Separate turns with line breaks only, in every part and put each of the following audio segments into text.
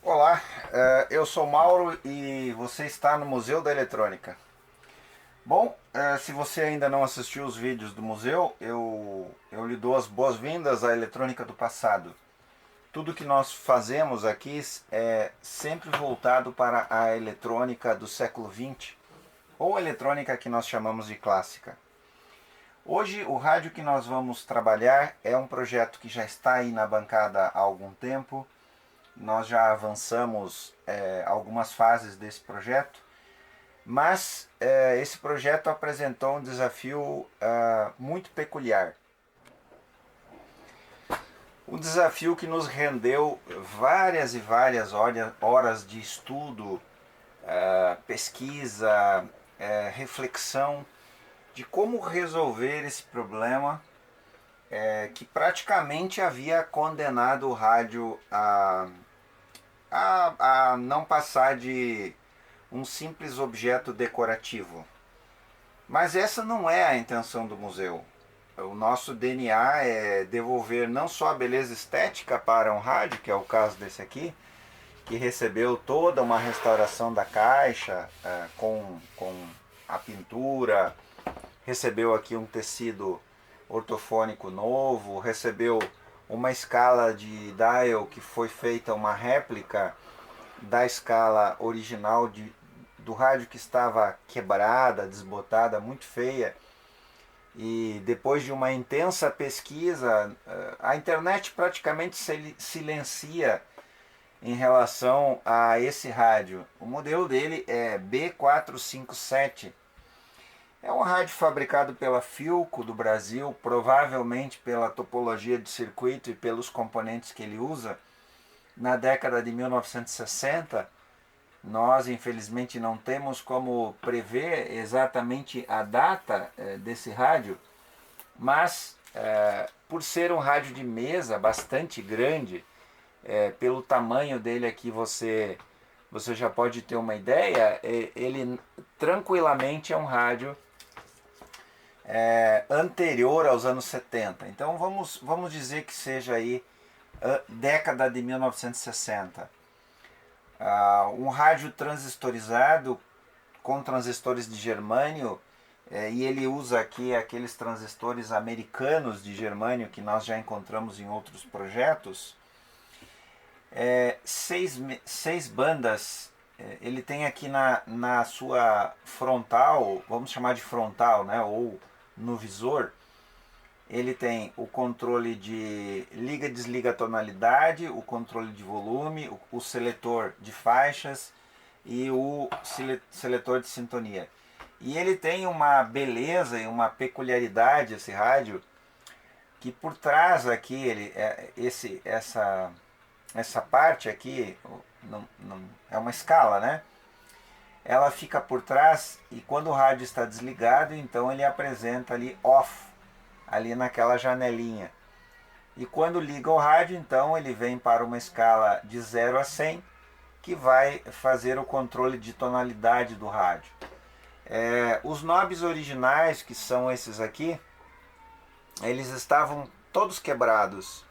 Olá, eu sou Mauro e você está no Museu da Eletrônica. Bom, se você ainda não assistiu os vídeos do museu, eu lhe dou as boas-vindas à eletrônica do passado. Tudo que nós fazemos aqui é sempre voltado para a eletrônica do século XX, ou a eletrônica que nós chamamos de clássica. Hoje, o rádio que nós vamos trabalhar é um projeto que já está aí na bancada há algum tempo. Nós já avançamos algumas fases desse projeto, mas esse projeto apresentou um desafio muito peculiar. Um desafio que nos rendeu várias e várias horas de estudo, pesquisa, reflexão de como resolver esse problema que praticamente havia condenado o rádio a não passar de um simples objeto decorativo. Mas essa não é a intenção do museu. O nosso DNA é devolver não só a beleza estética para um rádio, que é o caso desse aqui, que recebeu toda uma restauração da caixa com a pintura, recebeu aqui um tecido ortofônico novo, recebeu uma escala de dial que foi feita uma réplica da escala original do rádio, que estava quebrada, desbotada, muito feia. E depois de uma intensa pesquisa, a internet praticamente se silencia em relação a esse rádio. O modelo dele é B457. É um rádio fabricado pela Philco do Brasil, provavelmente pela topologia de circuito e pelos componentes que ele usa. Na década de 1960, nós infelizmente não temos como prever exatamente a data desse rádio, mas por ser um rádio de mesa bastante grande, pelo tamanho dele aqui você já pode ter uma ideia, ele tranquilamente é um rádio anterior aos anos 70. Então vamos dizer que seja aí década de 1960. Um rádio transistorizado com transistores de germânio, e ele usa aqui aqueles transistores americanos de germânio que nós já encontramos em outros projetos. Seis bandas. Ele tem aqui na sua frontal, vamos chamar de frontal, né, ou no visor, ele tem o controle de liga e desliga tonalidade, o controle de volume, o seletor de faixas e o seletor de sintonia. E ele tem uma beleza e uma peculiaridade, esse rádio, que por trás aqui, essa parte aqui, é uma escala, né? Ela fica por trás, e quando o rádio está desligado, então ele apresenta ali off, ali naquela janelinha. E quando liga o rádio, então ele vem para uma escala de 0 a 100, que vai fazer o controle de tonalidade do rádio. Os knobs originais, que são esses aqui, eles estavam todos quebrados.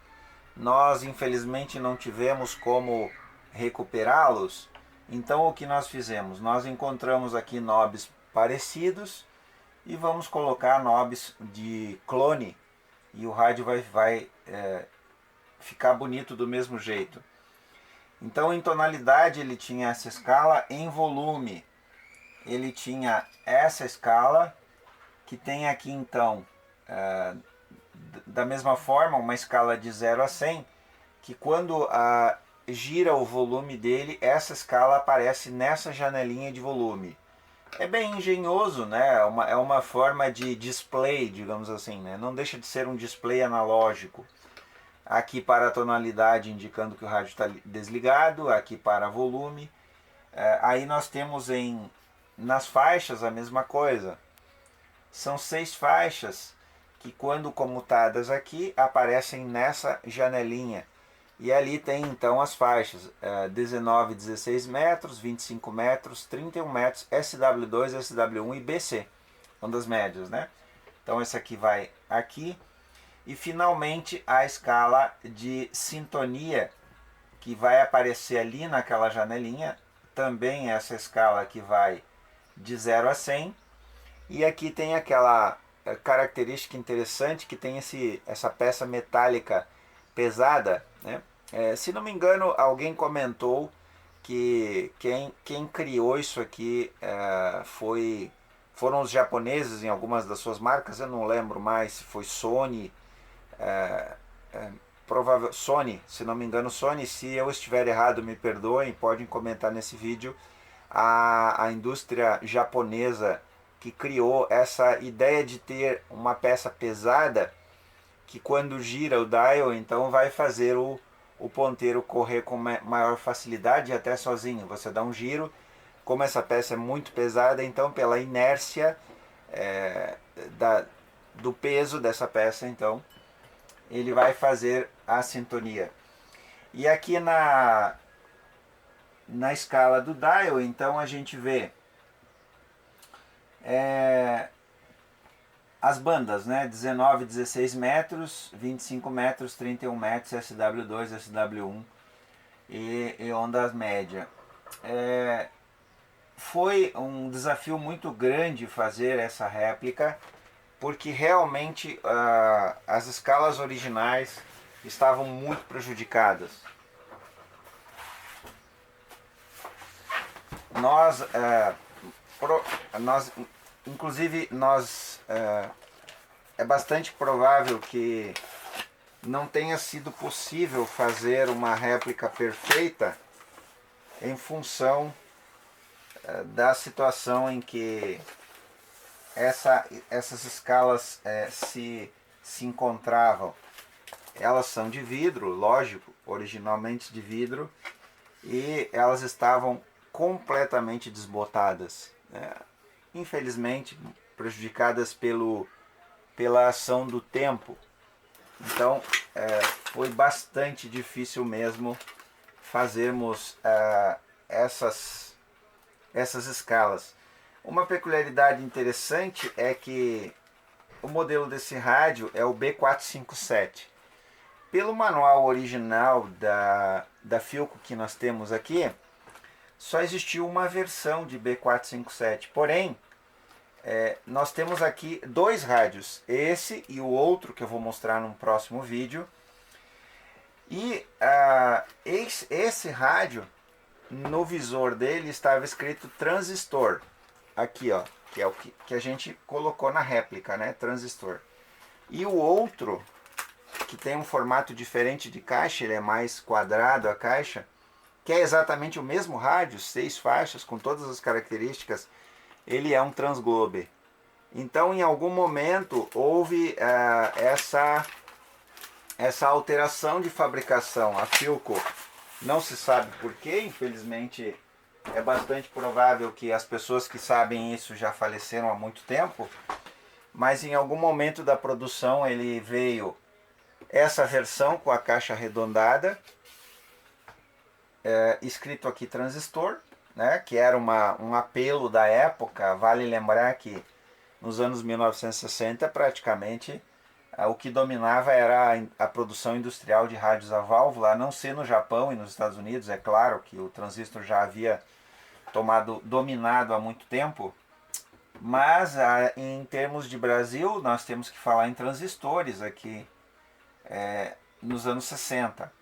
Nós infelizmente não tivemos como recuperá-los. Então o que nós fizemos? Nós encontramos aqui knobs parecidos e vamos colocar knobs de clone, e o rádio vai ficar bonito do mesmo jeito. Então em tonalidade ele tinha essa escala, em volume ele tinha essa escala, que tem aqui então da mesma forma uma escala de 0 a 100, que quando gira o volume dele, essa escala aparece nessa janelinha de volume. É bem engenhoso, né? É uma forma de display, digamos assim, né? Não deixa de ser um display analógico. Aqui para a tonalidade, indicando que o rádio está desligado, aqui para volume. Aí nós temos nas faixas a mesma coisa. São 6 faixas que, quando comutadas aqui, aparecem nessa janelinha. E ali tem então as faixas 19, 16 metros, 25 metros, 31 metros, SW2, SW1 e BC, ondas médias, né? Então esse aqui vai aqui. E finalmente a escala de sintonia, que vai aparecer ali naquela janelinha, também essa escala que vai de 0 a 100. E aqui tem aquela característica interessante que tem essa peça metálica pesada, né? Se não me engano, alguém comentou que quem criou isso aqui foram os japoneses em algumas das suas marcas. Eu não lembro mais se foi Sony, Sony, se não me engano Sony. Se eu estiver errado, me perdoem, podem comentar nesse vídeo. A indústria japonesa que criou essa ideia de ter uma peça pesada que quando gira o dial, então vai fazer o ponteiro correr com maior facilidade, até sozinho. Você dá um giro, como essa peça é muito pesada, então pela inércia do peso dessa peça, então ele vai fazer a sintonia. E aqui na escala do dial, então a gente vê as bandas, né? 19, 16 metros, 25 metros, 31 metros, SW2, SW1 e ondas média. Foi um desafio muito grande fazer essa réplica, porque realmente as escalas originais estavam muito prejudicadas. Inclusive, é bastante provável que não tenha sido possível fazer uma réplica perfeita em função da situação em que essas escalas se encontravam. Elas são de vidro, lógico, originalmente de vidro, e elas estavam completamente desbotadas, infelizmente prejudicadas pela ação do tempo. Então foi bastante difícil mesmo fazermos essas escalas. Uma peculiaridade interessante é que o modelo desse rádio é o B457. Pelo manual original da Philco que nós temos aqui, só existiu uma versão de B457. Porém, nós temos aqui dois rádios, esse e o outro que eu vou mostrar num próximo vídeo. E esse rádio, no visor dele estava escrito transistor, aqui ó, que é o que a gente colocou na réplica, né, transistor. E o outro, que tem um formato diferente de caixa, ele é mais quadrado a caixa, que é exatamente o mesmo rádio, 6 faixas, com todas as características, ele é um Transglobe. Então, em algum momento, houve essa alteração de fabricação. A Philco não se sabe porquê, infelizmente é bastante provável que as pessoas que sabem isso já faleceram há muito tempo, mas em algum momento da produção ele veio essa versão com a caixa arredondada, escrito aqui transistor, né, que era um apelo da época. Vale lembrar que nos anos 1960 praticamente o que dominava era a produção industrial de rádios a válvula, a não ser no Japão e nos Estados Unidos. É claro que o transistor já havia dominado há muito tempo, mas em termos de Brasil nós temos que falar em transistores aqui nos anos 60.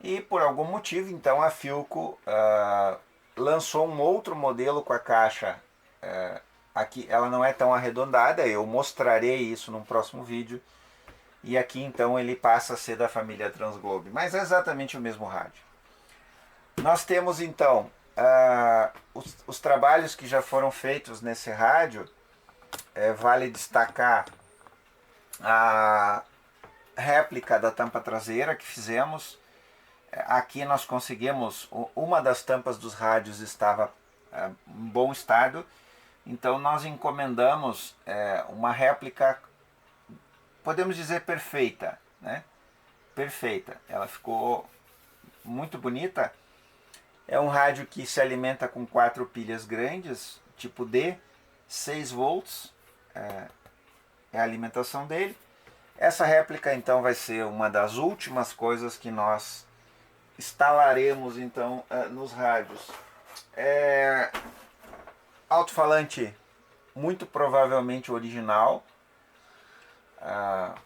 E por algum motivo, então, a Philco lançou um outro modelo com a caixa. Aqui ela não é tão arredondada, eu mostrarei isso num próximo vídeo. E aqui então ele passa a ser da família Transglobe, mas é exatamente o mesmo rádio. Nós temos então os trabalhos que já foram feitos nesse rádio. Vale destacar a réplica da tampa traseira que fizemos. Aqui nós conseguimos, uma das tampas dos rádios estava em bom estado, então nós encomendamos uma réplica, podemos dizer perfeita, né? Perfeita, ela ficou muito bonita. É um rádio que se alimenta com 4 pilhas grandes, tipo D, 6 volts, é a alimentação dele. Essa réplica então vai ser uma das últimas coisas que nós instalaremos então nos rádios. Alto-falante muito provavelmente original,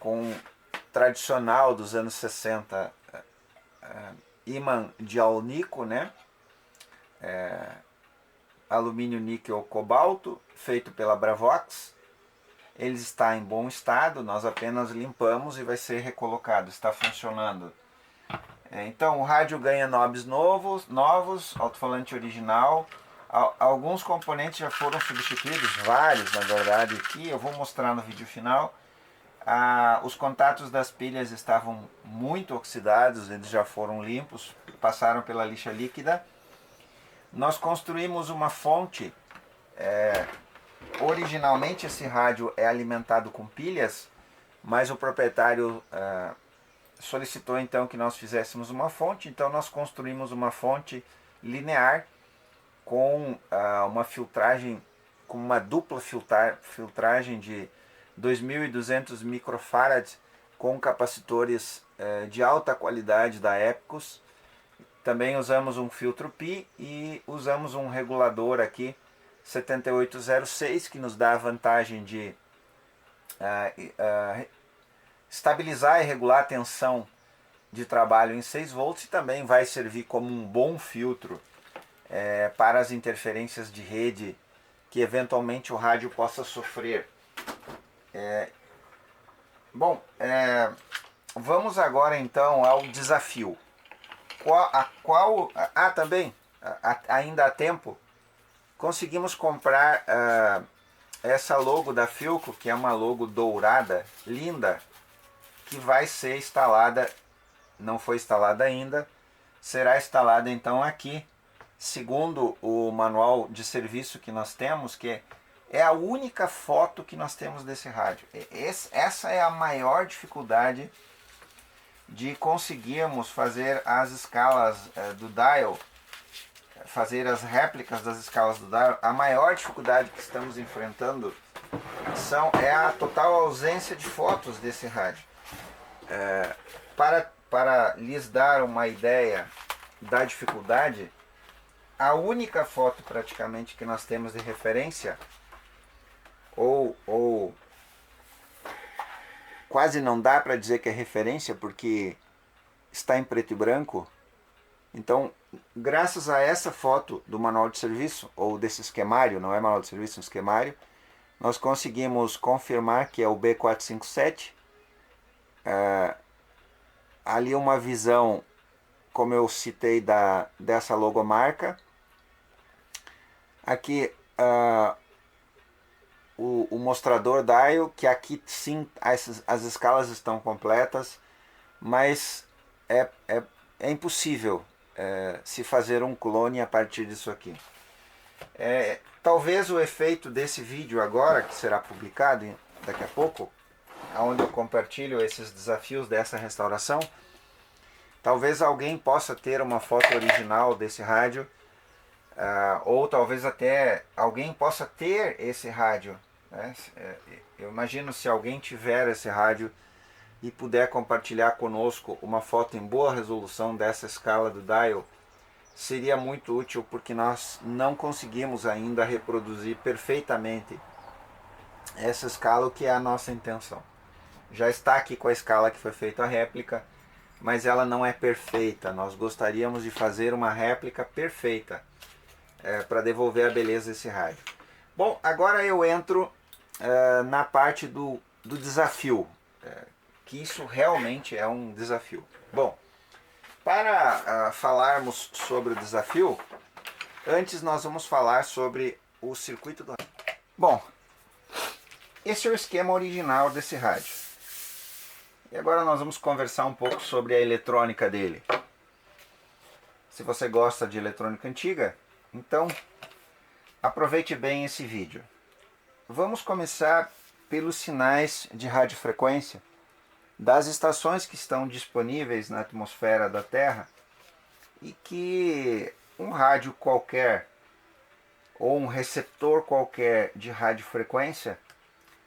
com tradicional dos anos 60, ímã de alnico, né? Alumínio, níquel, cobalto, feito pela Bravox. Ele está em bom estado, nós apenas limpamos e vai ser recolocado, está funcionando. Então o rádio ganha knobs novos, alto-falante original. Alguns componentes já foram substituídos, vários na verdade aqui, eu vou mostrar no vídeo final. Os contatos das pilhas estavam muito oxidados, eles já foram limpos, passaram pela lixa líquida. Nós construímos uma fonte, originalmente esse rádio é alimentado com pilhas, mas o proprietário solicitou então que nós fizéssemos uma fonte, então nós construímos uma fonte linear com uma filtragem, com uma dupla filtragem de 2.200 microfarad com capacitores de alta qualidade da Epicus. Também usamos um filtro Pi e usamos um regulador aqui 7806 que nos dá a vantagem de estabilizar e regular a tensão de trabalho em 6 volts e também vai servir como um bom filtro para as interferências de rede que eventualmente o rádio possa sofrer. Vamos agora então ao desafio. Também, ainda há tempo, conseguimos comprar essa logo da Philco, que é uma logo dourada, linda, que vai ser instalada, não foi instalada ainda, será instalada então aqui, segundo o manual de serviço que nós temos, que é a única foto que nós temos desse rádio. Essa é a maior dificuldade de conseguirmos fazer as escalas do dial, fazer as réplicas das escalas do dial. A maior dificuldade que estamos enfrentando é a total ausência de fotos desse rádio. Para lhes dar uma ideia da dificuldade, a única foto praticamente que nós temos de referência, ou quase não dá para dizer que é referência porque está em preto e branco. Então, graças a essa foto do manual de serviço, ou desse esquemário, não é manual de serviço, é um esquemário, nós conseguimos confirmar que é o B457. Ali uma visão, como eu citei, dessa logomarca. Aqui o mostrador dial, que aqui sim as escalas estão completas, mas é impossível se fazer um clone a partir disso aqui. Talvez o efeito desse vídeo agora, que será publicado daqui a pouco, onde eu compartilho esses desafios dessa restauração, talvez alguém possa ter uma foto original desse rádio, ou talvez até alguém possa ter esse rádio, né? Eu imagino, se alguém tiver esse rádio e puder compartilhar conosco uma foto em boa resolução dessa escala do dial, seria muito útil, porque nós não conseguimos ainda reproduzir perfeitamente essa escala, o que é a nossa intenção. Já está aqui com a escala que foi feita a réplica, mas ela não é perfeita. Nós gostaríamos de fazer uma réplica perfeita para devolver a beleza desse rádio. Bom, agora eu entro na parte do desafio, que isso realmente é um desafio. Bom, para falarmos sobre o desafio, antes nós vamos falar sobre o circuito do rádio. Bom, esse é o esquema original desse rádio. E agora nós vamos conversar um pouco sobre a eletrônica dele. Se você gosta de eletrônica antiga, então aproveite bem esse vídeo. Vamos começar pelos sinais de radiofrequência das estações que estão disponíveis na atmosfera da Terra e que um rádio qualquer ou um receptor qualquer de radiofrequência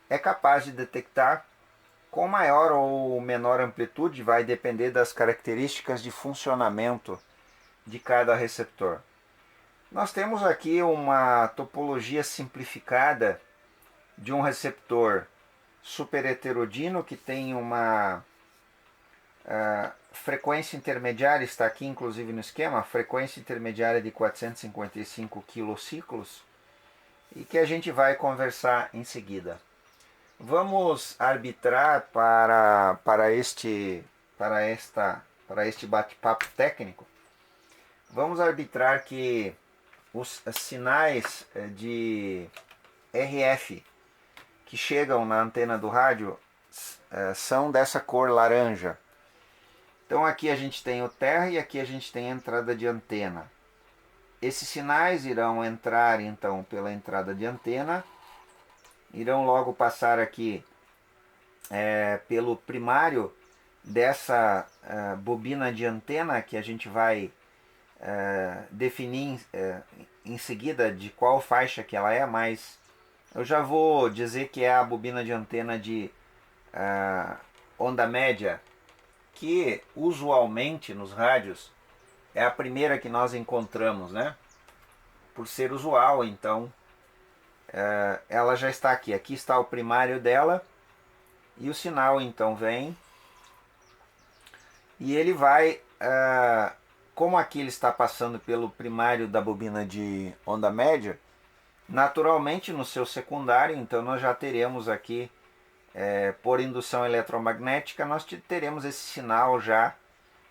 é capaz de detectar Com maior ou menor amplitude vai depender das características de funcionamento de cada receptor. Nós temos aqui uma topologia simplificada de um receptor super heterodino que tem uma frequência intermediária, está aqui inclusive no esquema, frequência intermediária de 455 kilociclos, e que a gente vai conversar em seguida. Vamos arbitrar para este bate-papo técnico. Vamos arbitrar que os sinais de RF que chegam na antena do rádio são dessa cor laranja. Então aqui a gente tem o terra e aqui a gente tem a entrada de antena. Esses sinais irão entrar então pela entrada de antena, irão logo passar aqui pelo primário dessa bobina de antena que a gente vai definir em seguida de qual faixa que ela é, mas eu já vou dizer que é a bobina de antena de onda média, que usualmente nos rádios é a primeira que nós encontramos, né? Por ser usual, então ela já está aqui. Aqui está o primário dela e o sinal então vem e ele vai, como aqui ele está passando pelo primário da bobina de onda média, naturalmente no seu secundário, então nós já teremos aqui, por indução eletromagnética, nós teremos esse sinal já,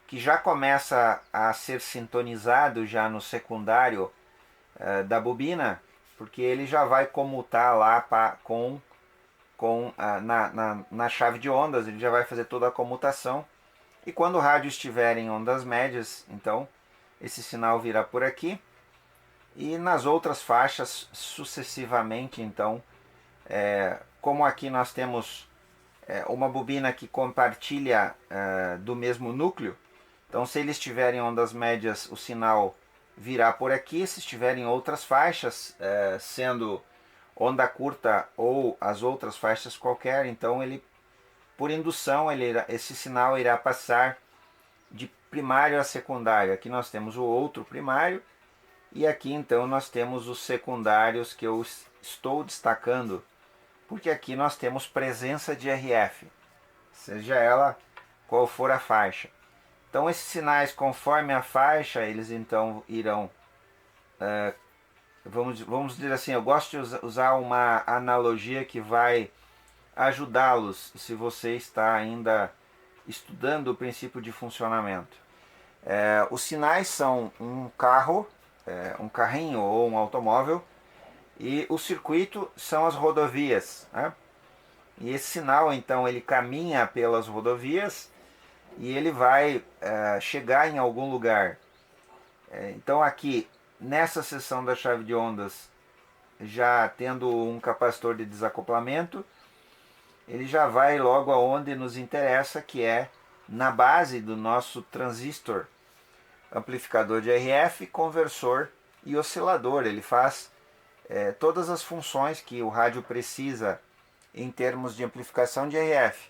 que já começa a ser sintonizado já no secundário da bobina, porque ele já vai comutar lá na chave de ondas, ele já vai fazer toda a comutação. E quando o rádio estiver em ondas médias, então esse sinal virá por aqui. E nas outras faixas sucessivamente, então, como aqui nós temos uma bobina que compartilha do mesmo núcleo, então se eles estiverem em ondas médias, o sinal virá por aqui. Se estiverem em outras faixas, sendo onda curta ou as outras faixas qualquer, então ele, por indução, esse sinal irá passar de primário a secundário. Aqui nós temos o outro primário e aqui então nós temos os secundários que eu estou destacando, porque aqui nós temos presença de RF, seja ela qual for a faixa. Então esses sinais, conforme a faixa, eles então irão, vamos dizer assim, eu gosto de usar uma analogia que vai ajudá-los se você está ainda estudando o princípio de funcionamento. Os sinais são um carro, um carrinho ou um automóvel, e o circuito são as rodovias, né? E esse sinal então ele caminha pelas rodovias e ele vai chegar em algum lugar. Então aqui nessa seção da chave de ondas, já tendo um capacitor de desacoplamento, ele já vai logo aonde nos interessa, que é na base do nosso transistor, amplificador de RF, conversor e oscilador. Ele faz todas as funções que o rádio precisa em termos de amplificação de RF,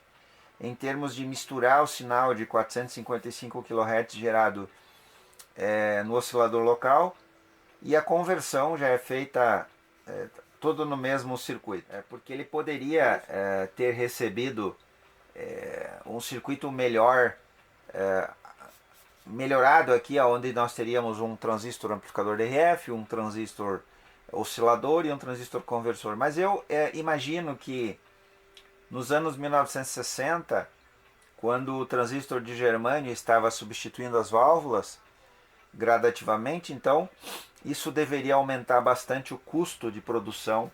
em termos de misturar o sinal de 455 kHz gerado no oscilador local, e a conversão já é feita todo no mesmo circuito. Porque ele poderia ter recebido um circuito melhorado aqui, onde nós teríamos um transistor amplificador de RF, um transistor oscilador e um transistor conversor. Mas eu imagino que nos anos 1960, quando o transistor de germânio estava substituindo as válvulas gradativamente, então isso deveria aumentar bastante o custo de produção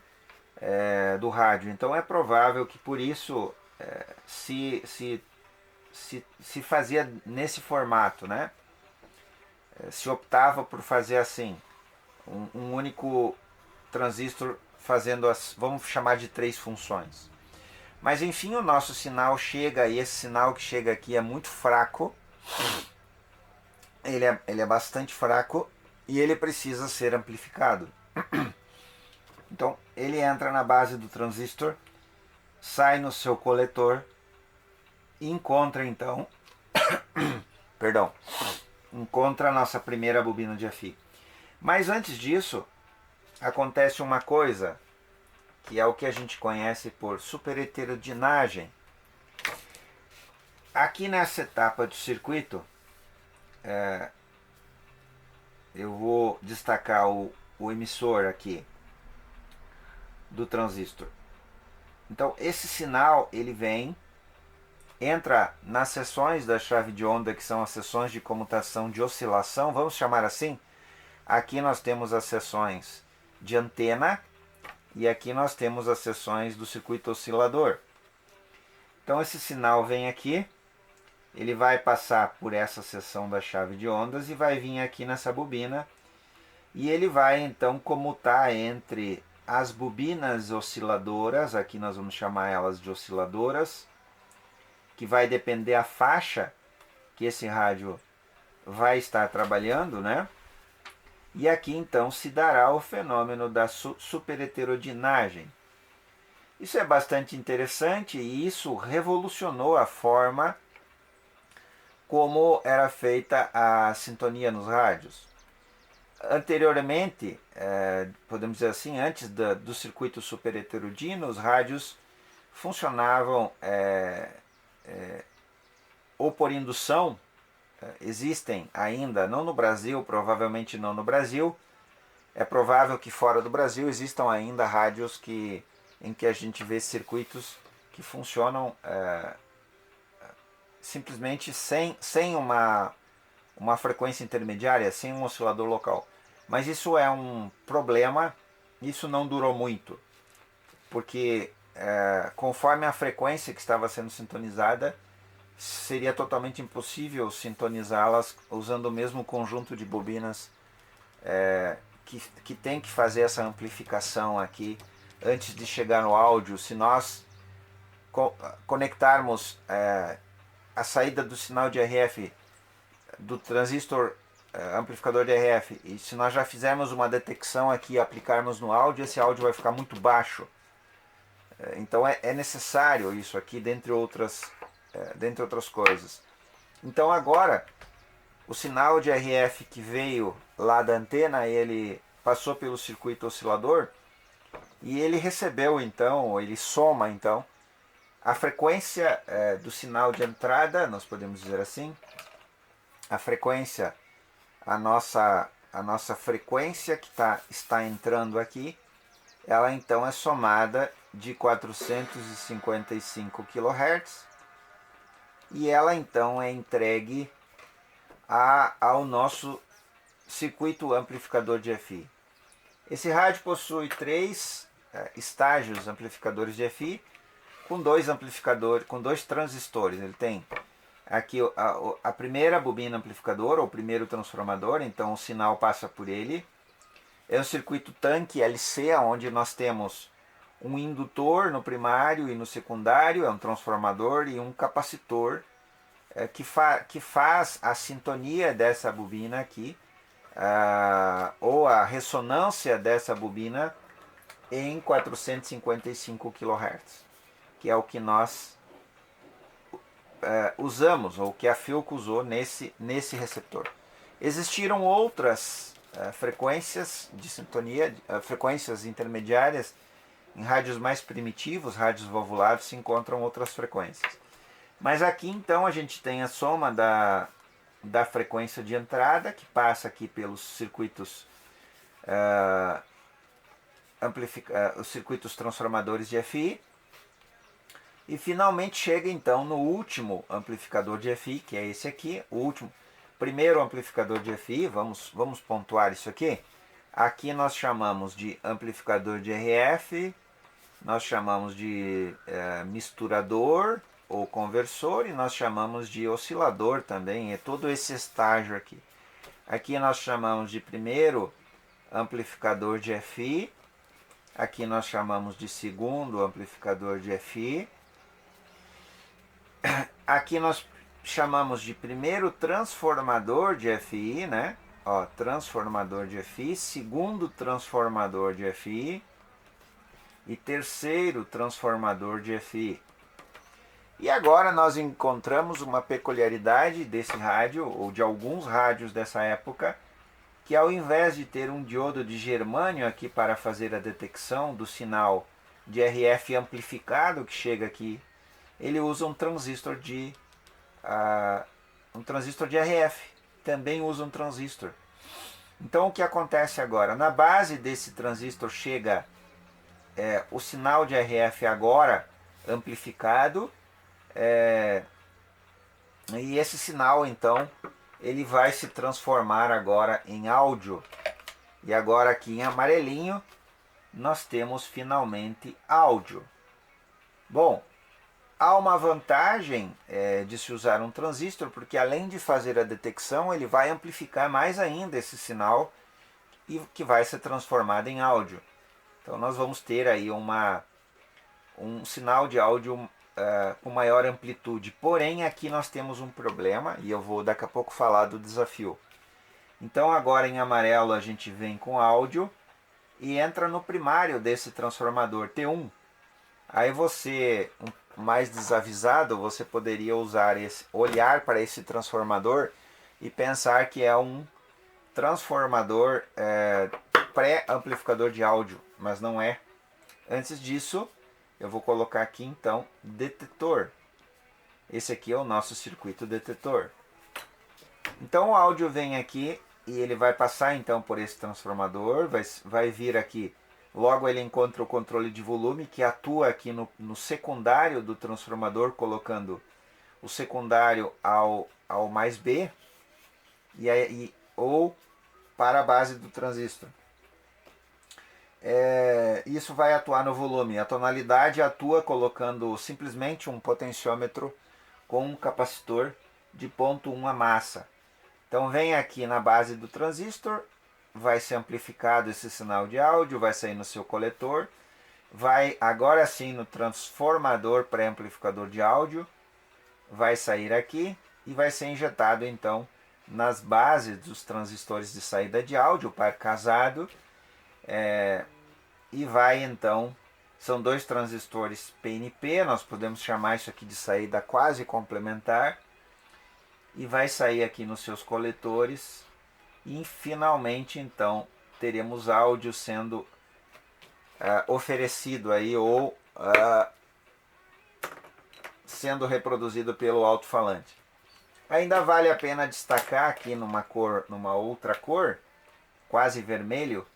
do rádio. Então é provável que por isso se fazia nesse formato, né? Se optava por fazer assim, um único transistor fazendo vamos chamar de 3 funções. Mas enfim, o nosso sinal chega, e esse sinal que chega aqui é muito fraco. Ele é bastante fraco e ele precisa ser amplificado. Então ele entra na base do transistor, sai no seu coletor encontra então, perdão, encontra a nossa primeira bobina de FI. Mas antes disso, acontece uma coisa, que é o que a gente conhece por superheterodinagem. Aqui nessa etapa do circuito, eu vou destacar o emissor aqui do transistor. Então esse sinal ele vem, entra nas seções da chave de onda, que são as seções de comutação de oscilação, vamos chamar assim. Aqui nós temos as seções de antena e aqui nós temos as seções do circuito oscilador. Então esse sinal vem aqui, ele vai passar por essa seção da chave de ondas e vai vir aqui nessa bobina, e ele vai então comutar entre as bobinas osciladoras, aqui nós vamos chamar elas de osciladoras, que vai depender a faixa que esse rádio vai estar trabalhando, né? E aqui então se dará o fenômeno da superheterodinagem. Isso é bastante interessante e isso revolucionou a forma como era feita a sintonia nos rádios. Anteriormente, podemos dizer assim, antes do circuito superheterodino, os rádios funcionavam ou por indução. Existem ainda, não no Brasil, provavelmente não no Brasil. É provável que fora do Brasil existam ainda rádios em que a gente vê circuitos que funcionam simplesmente sem uma frequência intermediária, sem um oscilador local. Mas isso é um problema, isso não durou muito, porque conforme a frequência que estava sendo sintonizada, seria totalmente impossível sintonizá-las usando o mesmo conjunto de bobinas que tem que fazer essa amplificação aqui antes de chegar no áudio. Se nós conectarmos a saída do sinal de RF do transistor amplificador de RF, e se nós já fizermos uma detecção aqui e aplicarmos no áudio, esse áudio vai ficar muito baixo. Então é necessário isso aqui, dentre outras coisas. Então agora, o sinal de RF que veio lá da antena, ele passou pelo circuito oscilador e ele recebeu então, ou ele soma então, a frequência do sinal de entrada, nós podemos dizer assim, a frequência, a nossa frequência que está entrando aqui, ela então é somada de 455 kHz e ela então é entregue ao nosso circuito amplificador de FI. Esse rádio possui 3 estágios amplificadores de FI, com 2 amplificadores, com 2 transistores. Ele tem aqui a primeira bobina amplificadora, ou primeiro transformador, então o sinal passa por ele. É um circuito tanque LC, onde nós temos um indutor no primário e no secundário, é um transformador e um capacitor que faz a sintonia dessa bobina aqui, ou a ressonância dessa bobina em 455 kHz, que é o que nós usamos, ou que a Philco usou nesse receptor. Existiram outras frequências de sintonia, frequências intermediárias. Em rádios mais primitivos, rádios valvulados, se encontram outras frequências. Mas aqui então a gente tem a soma da frequência de entrada, que passa aqui pelos circuitos os circuitos transformadores de FI, e finalmente chega então no último amplificador de FI, que é esse aqui, o primeiro amplificador de FI. Vamos pontuar isso aqui. Aqui nós chamamos de amplificador de RF, nós chamamos de misturador ou conversor, e nós chamamos de oscilador também, é todo esse estágio aqui. Aqui nós chamamos de primeiro amplificador de FI, aqui nós chamamos de segundo amplificador de FI, aqui nós chamamos de primeiro transformador de FI, né? Ó, transformador de FI, segundo transformador de FI e terceiro transformador de FI. E agora nós encontramos uma peculiaridade desse rádio, ou de alguns rádios dessa época, que ao invés de ter um diodo de germânio aqui para fazer a detecção do sinal de RF amplificado que chega aqui, ele usa um transistor de RF, também usa um transistor. Então o que acontece agora? Na base desse transistor chega o sinal de RF agora amplificado, e esse sinal então ele vai se transformar agora em áudio. E agora aqui em amarelinho nós temos finalmente áudio. Bom, há uma vantagem de se usar um transistor, porque além de fazer a detecção, ele vai amplificar mais ainda esse sinal e que vai ser transformado em áudio. Então nós vamos ter aí um sinal de áudio com maior amplitude. Porém, aqui nós temos um problema, e eu vou daqui a pouco falar do desafio. Então agora em amarelo a gente vem com áudio e entra no primário desse transformador T1. Aí você, mais desavisado, você poderia olhar para esse transformador e pensar que é um transformador pré-amplificador de áudio, mas não é. Antes disso, eu vou colocar aqui então detetor. Esse aqui é o nosso circuito detetor. Então o áudio vem aqui e ele vai passar então por esse transformador, vai vir aqui. Logo ele encontra o controle de volume que atua aqui no secundário do transformador, colocando o secundário ao mais B ou para a base do transistor. Isso vai atuar no volume. A tonalidade atua colocando simplesmente um potenciômetro com um capacitor de 0,1 a massa. Então vem aqui na base do transistor, vai ser amplificado esse sinal de áudio, vai sair no seu coletor, vai agora sim no transformador pré-amplificador de áudio, vai sair aqui e vai ser injetado então nas bases dos transistores de saída de áudio, par casado, e vai então, são dois transistores PNP, nós podemos chamar isso aqui de saída quase complementar, e vai sair aqui nos seus coletores. E finalmente então teremos áudio sendo oferecido aí ou sendo reproduzido pelo alto-falante. Ainda vale a pena destacar aqui numa outra cor, quase vermelho,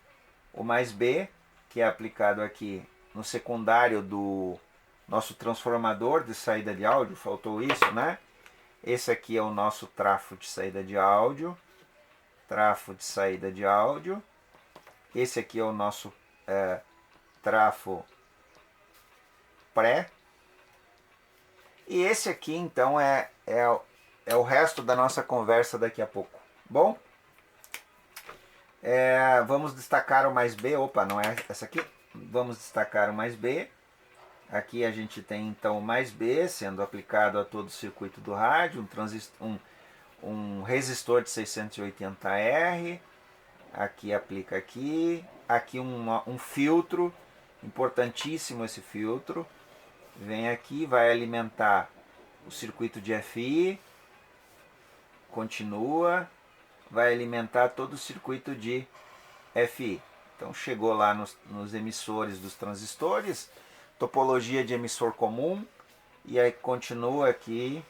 o mais B, que é aplicado aqui no secundário do nosso transformador de saída de áudio, faltou isso, né? Esse aqui é o nosso trafo de saída de áudio. Trafo de saída de áudio. Esse aqui é o nosso trafo pré. E esse aqui então é o resto da nossa conversa daqui a pouco. Bom, vamos destacar o mais B. Opa, não é essa aqui. Vamos destacar o mais B. Aqui a gente tem então o mais B sendo aplicado a todo o circuito do rádio, um resistor de 680R, aqui aplica aqui um filtro, importantíssimo esse filtro, vem aqui, vai alimentar o circuito de FI, continua, vai alimentar todo o circuito de FI. Então chegou lá nos emissores dos transistores, topologia de emissor comum, e aí continua aqui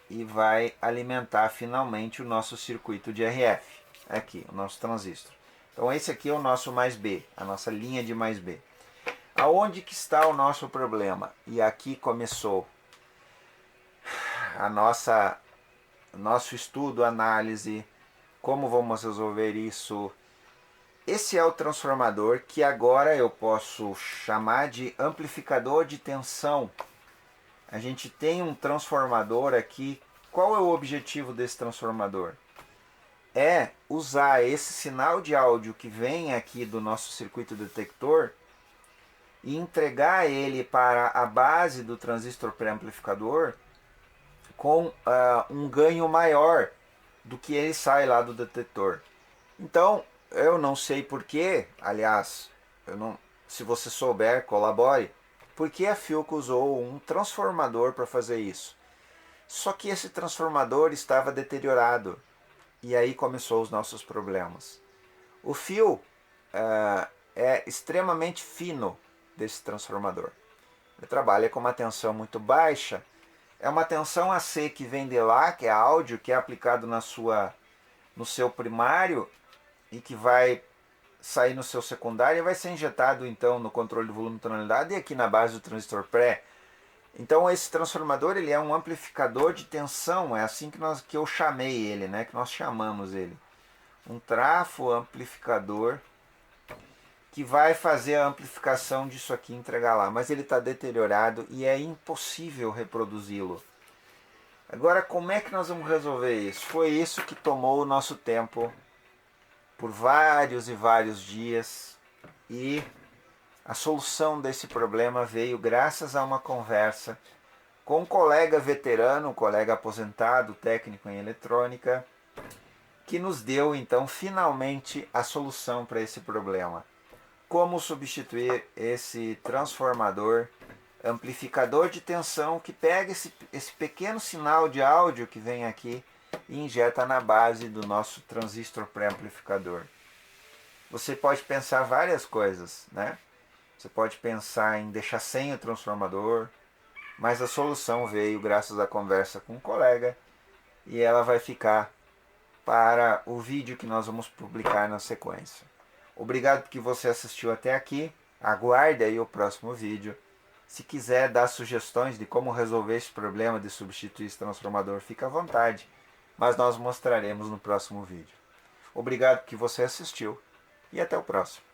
e vai alimentar finalmente o nosso circuito de RF, aqui, o nosso transistor. Então esse aqui é o nosso mais B, a nossa linha de mais B. Aonde que está o nosso problema? E aqui começou nosso estudo, análise, como vamos resolver isso. Esse é o transformador que agora eu posso chamar de amplificador de tensão. A gente tem um transformador aqui. Qual é o objetivo desse transformador? É usar esse sinal de áudio que vem aqui do nosso circuito detector e entregar ele para a base do transistor pré-amplificador com um ganho maior do que ele sai lá do detector. Então, eu não sei porquê, aliás, se você souber, colabore. porque a Philco usou um transformador para fazer isso. Só que esse transformador estava deteriorado e aí começou os nossos problemas. O fio é extremamente fino desse transformador. Ele trabalha com uma tensão muito baixa. É uma tensão AC que vem de lá, que é áudio, que é aplicado no seu primário e que vai sair no seu secundário e vai ser injetado então no controle do volume e tonalidade e aqui na base do transistor pré. Então esse transformador ele é um amplificador de tensão, é assim que eu chamei ele, né? Que nós chamamos ele. Um trafo amplificador que vai fazer a amplificação disso aqui e entregar lá. Mas ele está deteriorado e é impossível reproduzi-lo. Agora, como é que nós vamos resolver isso? Foi isso que tomou o nosso tempo por vários e vários dias. E a solução desse problema veio graças a uma conversa com um colega veterano, um colega aposentado, técnico em eletrônica, que nos deu então finalmente a solução para esse problema. Como substituir esse transformador, amplificador de tensão que pega esse pequeno sinal de áudio que vem aqui e injeta na base do nosso transistor pré-amplificador. Você pode pensar várias coisas, né? Você pode pensar em deixar sem o transformador, mas a solução veio graças à conversa com um colega e ela vai ficar para o vídeo que nós vamos publicar na sequência. Obrigado porque você assistiu até aqui. Aguarde aí o próximo vídeo. Se quiser dar sugestões de como resolver esse problema de substituir esse transformador, fique à vontade, mas nós mostraremos no próximo vídeo. Obrigado porque você assistiu e até o próximo.